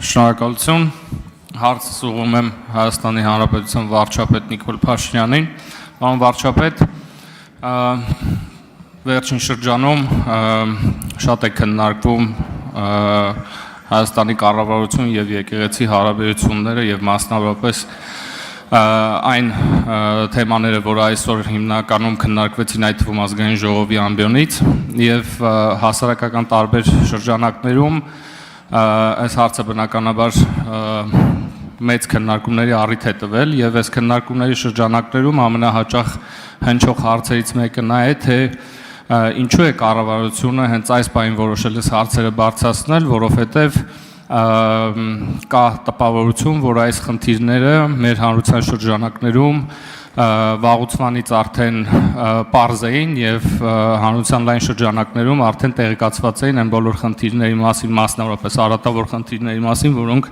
Շնորհակալություն, հարցս ուղղում եմ Հայաստանի Հանրապետության վարչապետ Նիկոլ Փաշինյանին։ Պարոն վարչապետ, վերջին շրջանում շատ է քննարկվում Հայաստանի կառավարություն եւ եկեղեցի հարաբերությունները եւ մասնավորապես այն թեմաները, որ այսօր հիմնականում քննարկվեցին այդ թվում ազգային ժողովի ամբիոնից եւ հասարակական տարբեր շրջանակներում այս հարցը բնականաբար մեծ քննարկումների առիթ է տվել եւ այս քննարկումների շրջանակներում ամենահաճախ հնչող հարցերից մեկը նա է, թե ինչու է կառավարությունը հենց այս բանին որոշել է հարցերը բարձրացնել, որովհետեւ կա տպավորություն, որ այս խնդիրները մեր հանրության շրջանակներում վաղուցվանից արդեն պարզ էին եւ հանրության լայն շրջանակներում արդեն տեղեկացված էին այն բոլոր խնդիրների մասին, մասնավորապես արատավոր խնդիրների մասին, որոնք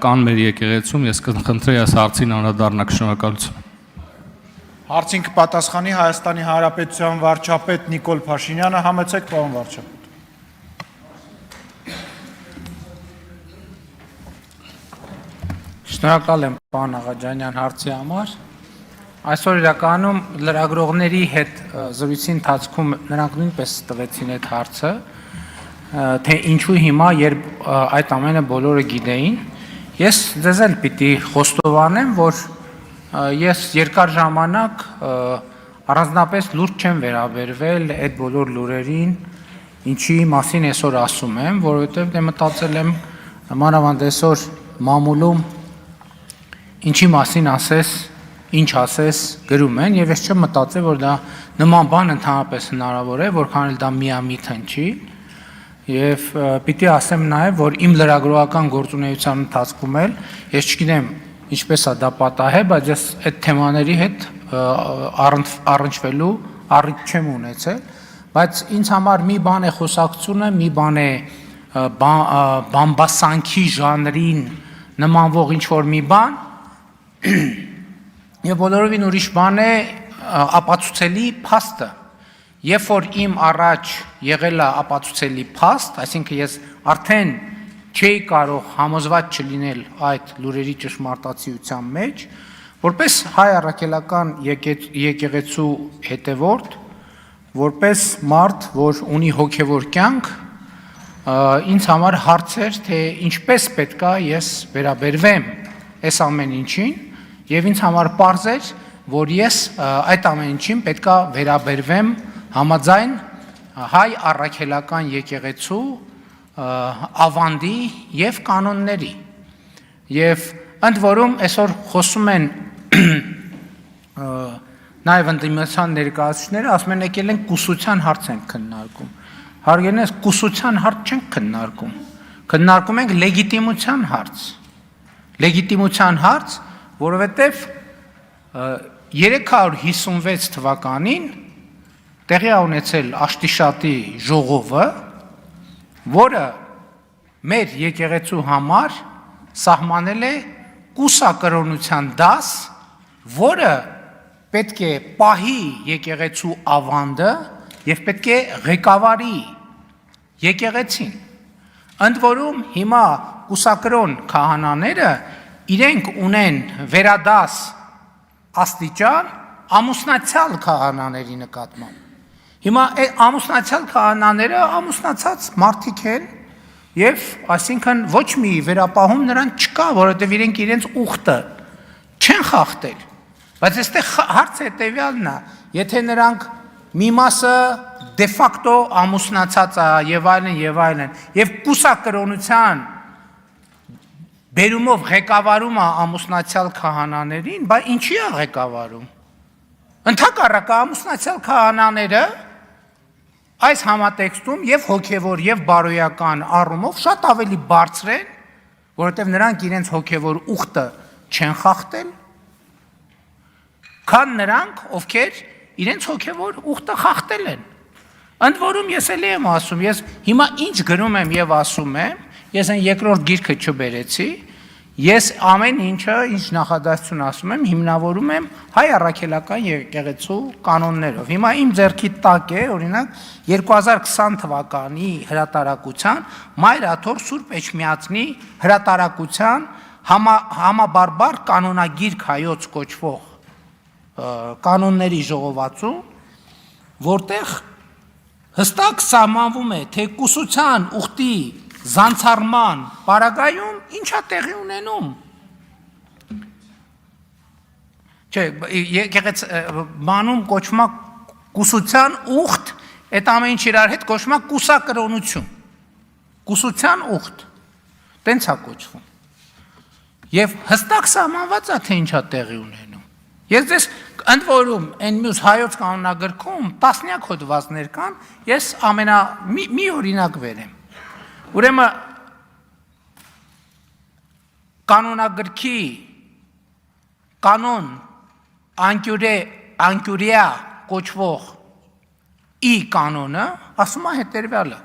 կան մեր եկեղեցում։ Ես կխնդրեի այս հարցին անդրադառնալ։ Շնորհակալություն։ Հարցին կպատասխանի Հայաստանի Հանրապետության վարչապետ Նիկոլ Փաշինյանը, համեցեք պարոն վարչապետ։ Շնորհակալ եմ պարոն Աղաջանյան հարցի համար։ Այսօր իրականում լրագրողների հետ զրույցի ընթացքում նրանք նույնպես տվեցին այդ հարցը, թե ինչու հիմա, երբ այդ ամենը բոլորը գիտեին, ես ձեզ էլ պիտի խոստովանեմ, որ ես երկար ժամանակ առանձնապես լուրջ չեմ վերաբերվել այդ բոլոր լուրերին, ինչի մասին այսօր ասում եմ, որովհետև դե մտածել եմ մանավանդ այսօր մամուլում ինչի մասին ասես, ինչ ասես գրում են եւ ես չեմ մտածել, որ դա նման բան ընդհանրապես հնարավոր է, որքան էլ դա միամիտ հնչի եւ պիտի ասեմ նաեւ, որ իմ լրագրողական գործունեության ընթացքում էլ ես չգիտեմ ինչպես է դա պատահել, բայց ես այդ թեմաների հետ առնչվելու առիթ չեմ ունեցել, բայց ինձ համար մի բան է խոսակցությունը, մի բան է բամբասանքի ժանրին նմանվող ինչ-որ մի բան եւ բոլորովին ուրիշ բան է ապացուցելի փաստը։ Երբ որ իմ առաջ եղել է ապացուցելի փաստ, այսինքն ես արդեն չէի կարող համոզված չլինել այդ լուրերի ճշմարտացիության մեջ, որպես հայ առաքելական եկեղեցու հետևորդ, որպես մարդ, որ ունի հոգևոր կյանք, ինձ համար հարց էր, թե ինչպես պետք է ես վերաբերվեմ այս ամեն ինչին, եւ ինձ համար պարզ էր, որ ես այդ ամեն ինչին պետք է վերաբերվեմ համաձայն հայ առաքելական եկեղեցու ավանդի եւ կանոնների։ Եվ ընդ որում այսօր խոսում են նաեւ ընդդիմության ներկայացուցիչները, ասում են եկել են կուսության հարց են քննարկում։ Հարգելիներս, կուսության հարց չենք քննարկում։ Քննարկում ենք լեգիտիմության հարց։ Լեգիտիմության հարց, որովհետեւ 356 թվականին տեղի է ունեցել Աշտիշատի ժողովը, որը մեր եկեղեցու համար սահմանել է կուսակրոնության դաս, որը պետք է պահի եկեղեցու ավանդը եւ պետք է ղեկավարի եկեղեցին։ Ընդ որում հիմա կուսակրոն քահանաները իրենք ունեն վերադաս աստիճան ամուսնացյալ քահանաների նկատմամբ։ Հիմա ամուսնացյալ քահանաները ամուսնացած մարդիկ են եւ այսինքն ոչ մի վերապահում նրանց չկա, որովհետեւ իրենք իրենց ուխտը չեն խախտել։ Բայց այստեղ հարցը հետեւյալն է, եթե նրանք մի մասը դե ֆակտո ամուսնացած է եւ այլն, եւ կուսակրոնության բերումով ղեկավարում է ամուսնացյալ քահանաներին, բա ինչի է ղեկավարում։ Ընդհակառակը ամուսնացյալ քահանաները այս համատեքստում եւ հոգեվոր եւ բարոյական առումով շատ ավելի բարձր են, որովհետեւ նրանք իրենց հոգեվոր ուխտը չեն խախտել, քան նրանք, ովքեր իրենց հոգեվոր ուխտը խախտել են։ Ընդ որում ես էլի եմ ասում, ես հիմա ինչ գրում եմ եւ ասում եմ, ես այն երկրորդ գիրքը չբերեցի, Ես ամեն ինչը, ինչ նախադասություն ասում եմ, հիմնավորում եմ հայ առաքելական եկեղեցու կանոններով։ Հիմա իմ ձեռքի տակ է, օրինակ, 2020 թվականի հրատարակության Մայրաթոր Սուրբ Էջմիածնի հրատարակության համաբարբար կանոնագիրք հայոց կոչվող կանոնների ժողովածու, որտեղ հստակ սահմանվում է, թե կուսության ուխտի զանցառման պարագայում ինչա տեղի ունենում։ Չէ, բանում կոչվում է կուսության ուխտ, այդ ամեն ինչ իրար հետ կոչվում է կուսակրոնություն։ Կուսության ուխտ։ Տենց է կոչվում։ Եվ հստակ սահմանված է, թե ինչա տեղի ունենում։ Ես դες ընդ որում այն մյուս հայոց կանոնագրքում տասնյակ հոդվածներ կան, ես մի օրինակ վերեմ։ Ուրեմն կանոնագրքի կանոն անկյուրիա կոչվող ի կանոնը ասում է հետևյալը.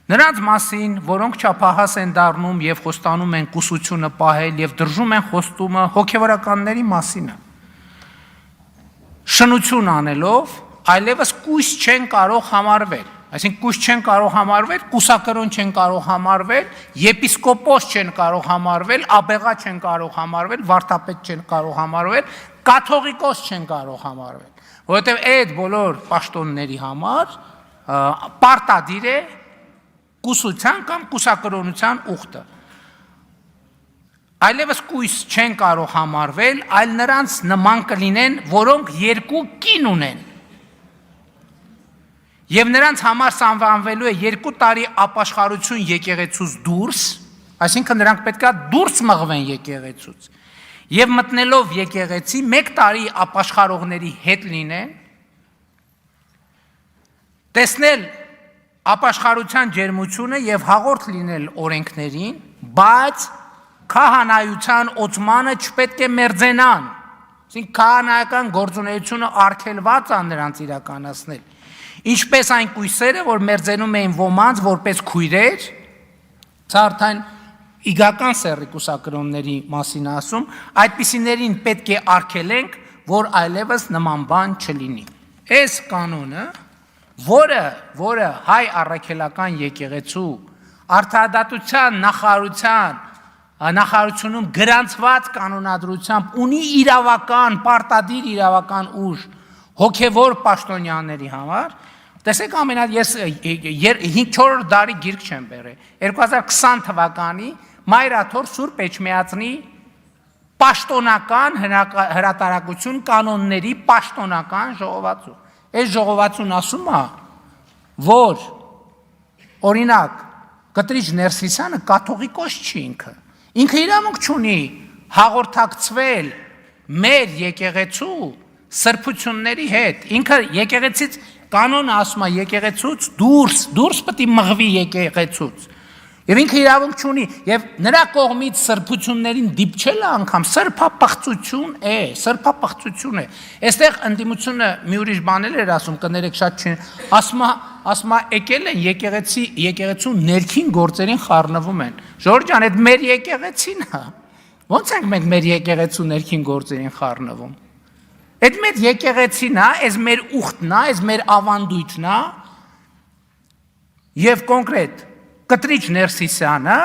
նրանց մասին, որոնք չափահաս են դառնում եւ խոստանում են կուսությունը պահել եւ դրժում են խոստումը հոգեվորականների մասին, շնություն անելով այլևս կույս չեն կարող համարվել։ Այսինքն կույս չեն կարող համարվել, կուսակրոն չեն կարող համարվել, եպիսկոպոս չեն կարող համարվել, աբեղա չեն կարող համարվել, վարդապետ չեն կարող համարվել, կաթողիկոս չեն կարող համարվել, որովհետև այդ բոլոր պաշտոնների համար պարտադիր է կուսության կամ կուսակրոնության ուխտը։ Այլևս կույս չեն կարող համարվել, այլ նրանց նման կլինեն, որոնք երկու կին ունեն։ Եվ նրանց համար սանվանվելու է 2 տարի ապաշխարություն եկեղեցուց դուրս, այսինքն նրանք պետք է դուրս մղվեն եկեղեցուց, եւ մտնելով եկեղեցի 1 տարի ապաշխարողների հետ լինեն, տեսնել ապաշխարության ջերմությունը եւ հաղորդ լինել օրենքներին, բայց քահանայության օծմանը չպետք է մերձենան, այսինքն քահանայական գործունեությունը արգելված է նրանց իրականացնել։ Ինչպես այն կույսերը, որ մերձենում էին ոմանց որպես քույրեր, սա արդեն իգական սեռի կուսակրոնների մասին ասում, այդպիսիներին պետք է արգելենք, որ այլևս նման բան չլինի։ Այս կանոնը, որը հայ առաքելական եկեղեցու արդարադատության նախարարությունում գրանցված կանոնադրությամբ ունի իրավական, պարտադիր իրավական ուժ հոգևոր պաշտոնյաների համար, տեսեք ամենատ ես 4 դարի գիրք չեմ բերել, 2020 թվականի Մայրաթոր Սուրբ Էջմիածնի պաշտոնական հրատարակություն կանոնների պաշտոնական ժողովածու։ Այս ժողովածուն ասում է, որ օրինակ Կտրիչ Ներսիսյանը կաթողիկոս չի ինքը իրավունք չունի հաղորդակցվել մեր եկեղեցու սրբությունների հետ, ինքը եկեղեցից կանոնը ասում է եկեղեցուց դուրս պետք է մղվի եկեղեցուց, եւ ինքը իրավունք չունի, եւ նրա կողմից սրբություններին դիպչելը անգամ սրբապղծություն է, այստեղ ընդդիմությունը մի ուրիշ բաներ էր ասում, կներեք շատ չեն, ասում է եկել են եկեղեցու ներքին գործերին խառնվում են, Ժորժ ջան, այդ մեր եկեղեցին է, ո՞նց ենք մենք մեր եկեղեցու ներքին գործերին խառնվում։ Այդ մեր եկեղեցին է, այս մեր ուխտն է, այս մեր ավանդույթն է, եւ կոնկրետ Կտրիչ Ներսիսյանը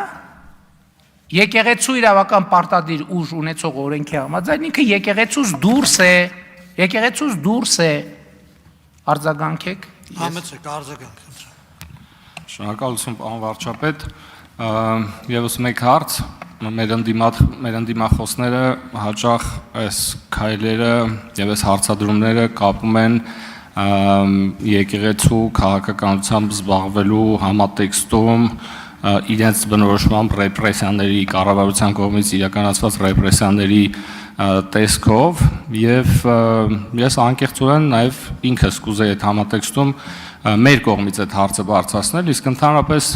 եկեղեցու իրավական պարտադիր ուժ ունեցող օրենքի համաձայն ինքը եկեղեցուց դուրս է, արձագանքեք։ Համեցեք, արձագանք։ Շնորհակալություն, պարոն վարչապետ, եւս մեկ հարց, մեր ընդդիմախոսները հաճախ այս քայլերը եւ այս հարցադրումները կապում են եկեղեցու քաղաքականությամբ զբաղվելու համատեքստում իրենց բնորոշմամբ ռեպրեսիաների, կառավարության կողմից իրականացված ռեպրեսիաների տեսքով եւ ես անկեղծորեն նաեւ ինքս կուզեի այդ համատեքստում մեր կողմից այդ հարցը բարձրացնել, իսկ ընդհանրապես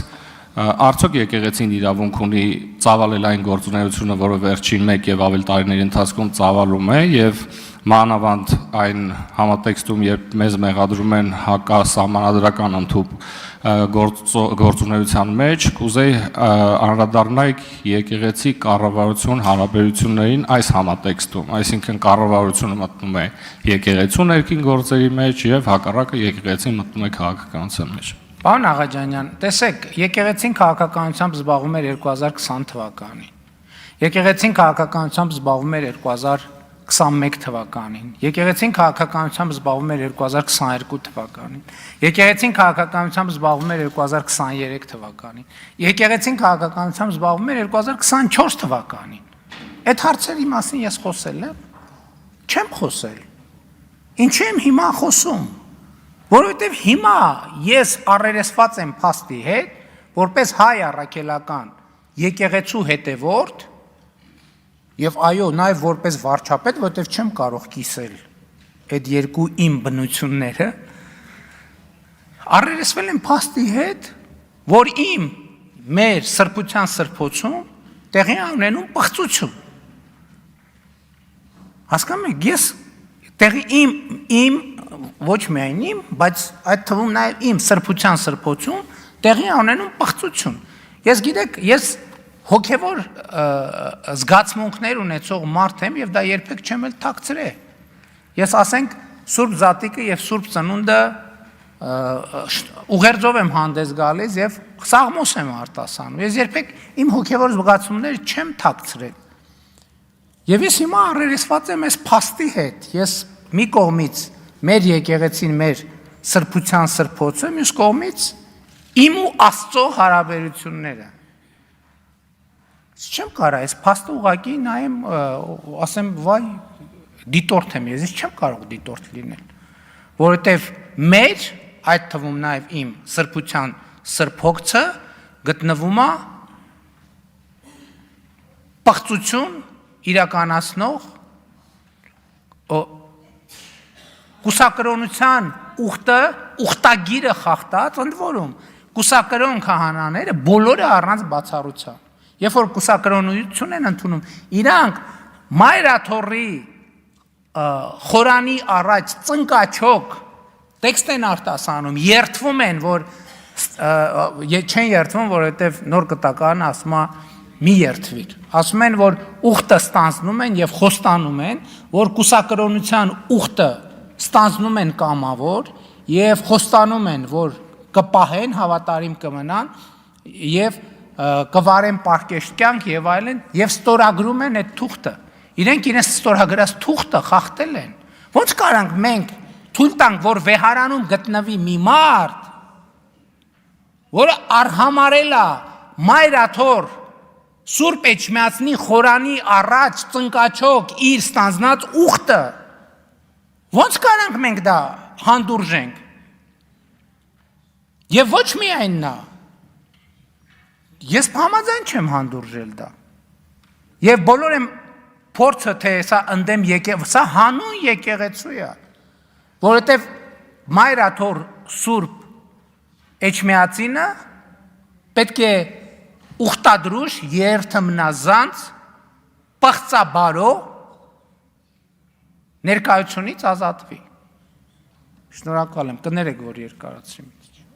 արդյոք եկեղեցին իրավունք ունի ծավալել այն գործունեությունը, որը վերջին 1 եւ ավելի տարիների ընթացքում ծավալում է եւ մանավանդ այն համատեքստում, երբ մեզ մեղադրում են հակասահմանադրական ընդհուպ գործունեության մեջ, կուզեի անդրադառնալ եկեղեցի կառավարություն հարաբերություններին այս համատեքստում, այսինքն կառավարությունը մտնում է եկեղեցու ներքին գործերի մեջ եւ հակառակը եկեղեցին մտնում է քաղաքականության մեջ։ Պարոն Աղաջանյան, տեսեք, եկեղեցին քաղաքականությամբ զբաղվում էր 2020 թվականին։ Եկեղեցին քաղաքականությամբ զբաղվում էր 2021 թվականին։ Եկեղեցին քաղաքականությամբ զբաղվում էր 2022 թվականին։ Եկեղեցին քաղաքականությամբ զբաղվում էր 2023 թվականին։ Եկեղեցին քաղաքականությամբ զբաղվում էր 2024 թվականին։ Այդ հարցերի մասին ես խոսել եմ։ Չեմ խոսել։ Ինչու եմ հիմա խոսում։ Որովհետև հիմա ես առերեսված եմ փաստի հետ, որպես հայ առաքելական եկեղեցու հետևորդ եւ այո, նաեւ որպես վարչապետ, որովհետև չեմ կարող կիսել այդ երկու իմ բնությունները, առերեսվել եմ փաստի հետ, որ մեր սրբության սրբոցում տեղի ունենում պղծություն։ Հասկանում եք, ես տեղի իմ ոչ միայն իմ, բայց այդ թվում նաև իմ սրբության սրբոցում տեղի ունենում պղծություն։ Ես գիտեք, ես հոգևոր զգացմունքներ ունեցող մարդ եմ եւ դա երբեք չեմ էլ թաքցրել։ Ես ասենք Սուրբ Զատիկը եւ Սուրբ Ծնունդը ուղերձով եմ հանդես գալիս եւ սաղմոս եմ արտասանում։ Ես երբեք իմ հոգևոր զգացումները չեմ թաքցրել։ Եվ ես հիմա առերեսված եմ այս փաստի հետ։ Ես մի կողմից մեր եկեղեցին մեր սրբության սրբոցը, մյուս կողմից իմ ու Աստծո հարաբերությունները։ Չեմ կարող այս փաստը ուղղակի նայեմ, ասեմ, վայ, դիտորդ եմ ես չեմ կարող դիտորդ լինել, որովհետև մեր, այդ թվում նաև իմ սրբության սրբոցը գտնվում է պղծություն իրականացնող կուսակրոնության ուխտագիրը խախտած, ընդ որում կուսակրոն քահանաները բոլորը առանց բացառության, երբ որ կուսակրոնություն են ընդունում, իրանք Մայրաթորի խորանի առաջ ծնկաչոք տեքստ են արտասանում, երդվում են, որ չեն երդվում, որովհետև նոր կտակարանը ասում է մի երդվիր, ասում են, որ ուխտը ստանձնում են եւ խոստանում են, որ կուսակրոնության ուխտը ստանձնում են կամավոր եւ խոստանում են, որ կպահեն, հավատարիմ կմնան եւ կվարեն պարկեշտ կյանք եւ այլն եւ ստորագրում են այդ թուղթը։ Իրենք իրենց ստորագրած թուղթը խախտել են։ Ոնց կարանք մենք թույլ տանք, որ վեհարանում գտնվի մի մարդ, որը արհամարել է Մայրաթոր Սուրբ Էջմիածնի խորանի առաջ ծնկաչոք իր ստանձնած ուխտը, ոնց կարանք մենք դա հանդուրժենք։ Եվ ոչ միայն նա, ես համաձայն չեմ հանդուրժել դա։ Եվ բոլոր եմ փորձը, թե սա ընդեմ սա հանուն եկեղեցու է, որովհետև Մայրաթոր Սուրբ Էջմիածինը պետք է ուխտադրուշ երթմնազանց պղծաբարո ներկայությունից ազատվի։ Շնորհակալ եմ, կներեք, որ երկարացրի։